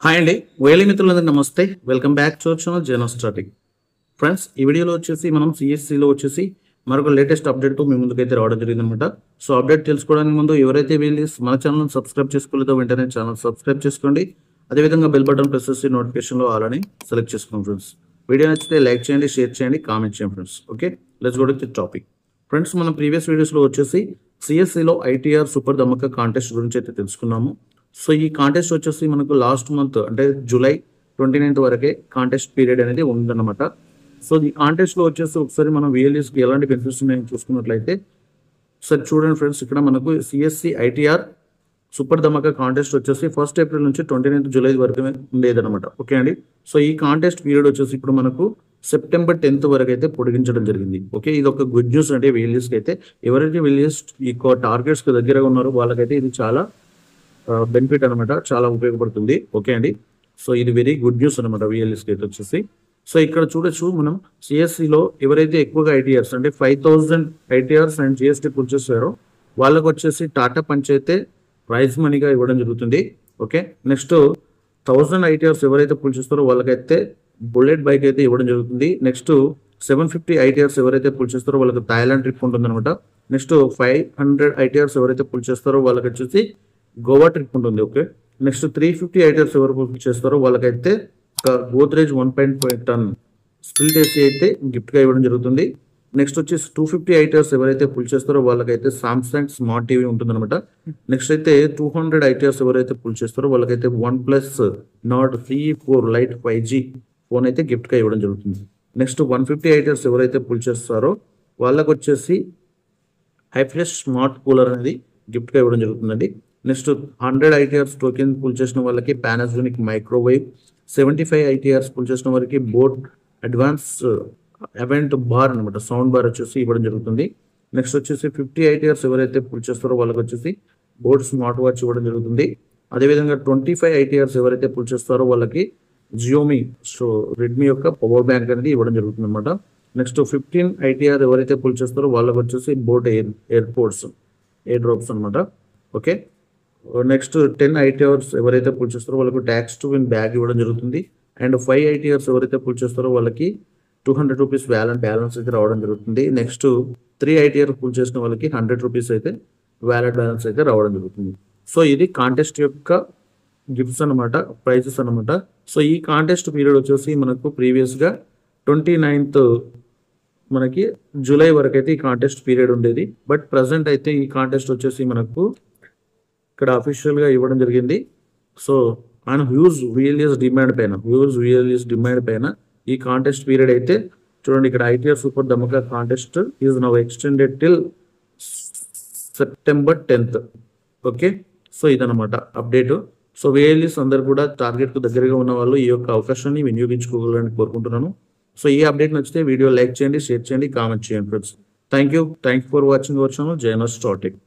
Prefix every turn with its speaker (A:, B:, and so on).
A: Hi అండి, వేలి మిత్రులందరికీ నమస్తే. Welcome back to our channel Genostatic. Friends, ఈ వీడియోలో వచ్చేసి మనం సిఎస్సిలో వచ్చేసి మరొక లేటెస్ట్ అప్డేట్తో మీ ముందుకైతే రావడం జరిగింది అనమాట. సో అప్డేట్ తెలుసుకోవడానికి ముందు ఎవరైతే వీళ్ళు మన ఛానల్ సబ్స్క్రైబ్ చేసుకోలేదో వెంటనే ఛానల్ సబ్స్క్రైబ్ చేసుకోండి. అదేవిధంగా బెల్ బటన్ ప్రెస్ చేసి నోటిఫికేషన్లో ఆలని సెలెక్ట్ చేసుకోండి. ఫ్రెండ్స్, వీడియో నచ్చితే లైక్ చేయండి, షేర్ చేయండి, కామెంట్ చేయండి. Friends, okay, let's go to the topic. Friends, మనం ప్రీవియస్ వీడియోస్లో వచ్చేసి సిఎస్సిలో ఐటీఆర్ సూపర్ ధమాకా కాంటెస్ట్ గురించి అయితే తెలుసుకున్నాము. సో ఈ కాంటెస్ట్ వచ్చేసి మనకు లాస్ట్ మంత్ అంటే జూలై 29th వరకే కాంటెస్ట్ పీరియడ్ అనేది ఉందన్నమాట. సో ఈ కాంటెస్ట్లో వచ్చేసి ఒకసారి మనం విఎల్ఈస్కి ఎలాంటి బెనిఫిట్స్ ఉన్నాయని చూసుకున్నట్లయితే ఒకసారి చూడండి ఫ్రెండ్స్. ఇక్కడ మనకు సిఎస్సి ఐటీఆర్ సూపర్ ధమాకా కాంటెస్ట్ వచ్చేసి 1st April నుంచి 29th July వరకు ఉండేదన్నమాట. ఓకే అండి. సో ఈ కాంటెస్ట్ పీరియడ్ వచ్చేసి ఇప్పుడు మనకు September 10th వరకు అయితే పొడిగించడం జరిగింది. ఓకే, ఇది ఒక గుడ్ న్యూస్ అంటే విఎల్ఈస్కి అయితే. ఎవరైతే విఎల్ఈస్ ఈ టార్గెట్స్కి దగ్గరగా ఉన్నారో వాళ్ళకైతే ఇది చాలా బెనిఫిట్ అనమాట, చాలా ఉపయోగపడుతుంది. ఓకే అండి. సో ఇది వెరీ గుడ్ న్యూస్ అనమాట విఎల్ఈస్కి అయితే వచ్చేసి. సో ఇక్కడ చూడొచ్చు మనం సిఎస్సిలో ఎవరైతే ఎక్కువగా ఐటీఆర్స్ అంటే 5000 ఐటీఆర్స్ అండ్ జిఎస్టీ పుల్ చేస్తారో వాళ్ళకు వచ్చేసి టాటా పంచ్ అయితే ప్రైజ్ మనీగా ఇవ్వడం జరుగుతుంది. ఓకే, నెక్స్ట్ 1000 ఐటీఆర్స్ ఎవరైతే పుల్ చేస్తారో వాళ్ళకైతే బుల్లెట్ బైక్ అయితే ఇవ్వడం జరుగుతుంది. నెక్స్ట్ 750 ఐటీఆర్స్ ఎవరైతే పుల్ చేస్తారో వాళ్ళకి థాయిలాండ్ ట్రిప్ ఉంటుంది అనమాట. నెక్స్ట్ 500 ఐటీఆర్స్ ఎవరైతే పుల్ చేస్తారో వాళ్ళకి వచ్చేసి గోవా ట్రిప్ ఉంటుంది. ఓకే, నెక్స్ట్ 350 ఐటీఆర్స్ ఎవరు పుల్ చేస్తారో వాళ్ళకైతే ఒక గోద్రేజ్ 1.5 ton స్ప్లిట్ ఏసీ అయితే గిఫ్ట్గా ఇవ్వడం జరుగుతుంది. నెక్స్ట్ వచ్చేసి 250 ఐటీఆర్స్ ఎవరైతే పుల్ చేస్తారో వాళ్ళకైతే సామ్సంగ్ స్మార్ట్ టీవీ ఉంటుంది అనమాట. నెక్స్ట్ అయితే 200 ఐటీఆర్స్ ఎవరైతే పుల్ చేస్తారో వాళ్ళకైతే OnePlus Nord CE4 Lite 5G phone అయితే గిఫ్ట్గా ఇవ్వడం జరుగుతుంది. నెక్స్ట్ 150 ఐటీఆర్స్ ఎవరైతే పుల్ చేస్తారో వాళ్ళకి వచ్చేసి హైఫ్రెష్ స్మార్ట్ కూలర్ అనేది గిఫ్ట్గా ఇవ్వడం జరుగుతుందండి. నెక్స్ట్ 100 ఐటీఆర్స్ టోకెన్ పుల్ చేసిన వాళ్ళకి పానాసోనిక్ మైక్రోవేవ్, 75 ఐటీఆర్స్ పుల్ చేసిన వారికి బోట్ అడ్వాన్స్ event బార్ అనమాట, సౌండ్ బార్ వచ్చేసి ఇవ్వడం జరుగుతుంది. నెక్స్ట్ వచ్చేసి 50 ఐటీఆర్స్ ఎవరైతే పుల్ చేస్తారో వాళ్ళకి వచ్చేసి బోట్ స్మార్ట్ వాచ్ ఇవ్వడం జరుగుతుంది. అదేవిధంగా 25 ఐటీఆర్స్ ఎవరైతే పుల్ చేస్తారో వాళ్ళకి జియోమీ రెడ్మీ యొక్క పవర్ బ్యాంక్ అనేది ఇవ్వడం జరుగుతుంది అనమాట. నెక్స్ట్ 15 ఐటీఆర్ ఎవరైతే పుల్ చేస్తారో వాళ్ళకి వచ్చేసి బోట్ ఎయిర్ డ్రాప్స్ అనమాట. ఓకే, నెక్స్ట్ 10 ఐటీఆర్స్ ఎవరైతే పుల్ చేస్తారో వాళ్ళకి ట్యాక్స్ టు విన్ బ్యాగ్ ఇవ్వడం జరుగుతుంది. అండ్ 5 ఐటీఆర్స్ ఎవరైతే పుల్ చేస్తారో వాళ్ళకి 200 రూపీస్ బ్యాలెన్స్ అయితే రావడం జరుగుతుంది. నెక్స్ట్ 3 ఐటీఆర్ పుల్ చేసిన వాళ్ళకి 100 రూపీస్ అయితే బ్యాలెన్స్ అయితే రావడం జరుగుతుంది. సో ఇది కాంటెస్ట్ యొక్క గిఫ్ట్స్ అనమాట, ప్రైజెస్ అనమాట. సో ఈ కాంటెస్ట్ పీరియడ్ వచ్చేసి మనకు ప్రీవియస్గా 29th మనకి జూలై వరకు అయితే ఈ కాంటెస్ట్ పీరియడ్ ఉండేది. బట్ ప్రజెంట్ అయితే ఈ కాంటెస్ట్ వచ్చేసి మనకు ఇక్కడ అఫీషియల్గా ఇవ్వడం జరిగింది. సో మన హ్యూజ్ విఎల్ఈస్ డిమాండ్ పైన ఈ కాంటెస్ట్ పీరియడ్ అయితే చూడండి. ఇక్కడ ITR super Dhamaka contest is now extended till September 10th. Okay, so ఇదనమాట అప్డేట్. సో విఎల్ఈస్ అందరు కూడా టార్గెట్కు దగ్గరగా ఉన్న వాళ్ళు ఈ యొక్క అవకాశాన్ని వినియోగించుకోవాలని కోరుకుంటున్నాను. సో ఈ అప్డేట్ నచ్చితే వీడియో లైక్ చేయండి, షేర్ చేయండి, కామెంట్ చేయండి. Friends, thank you for watching our channel జెనోస్టాటిక్.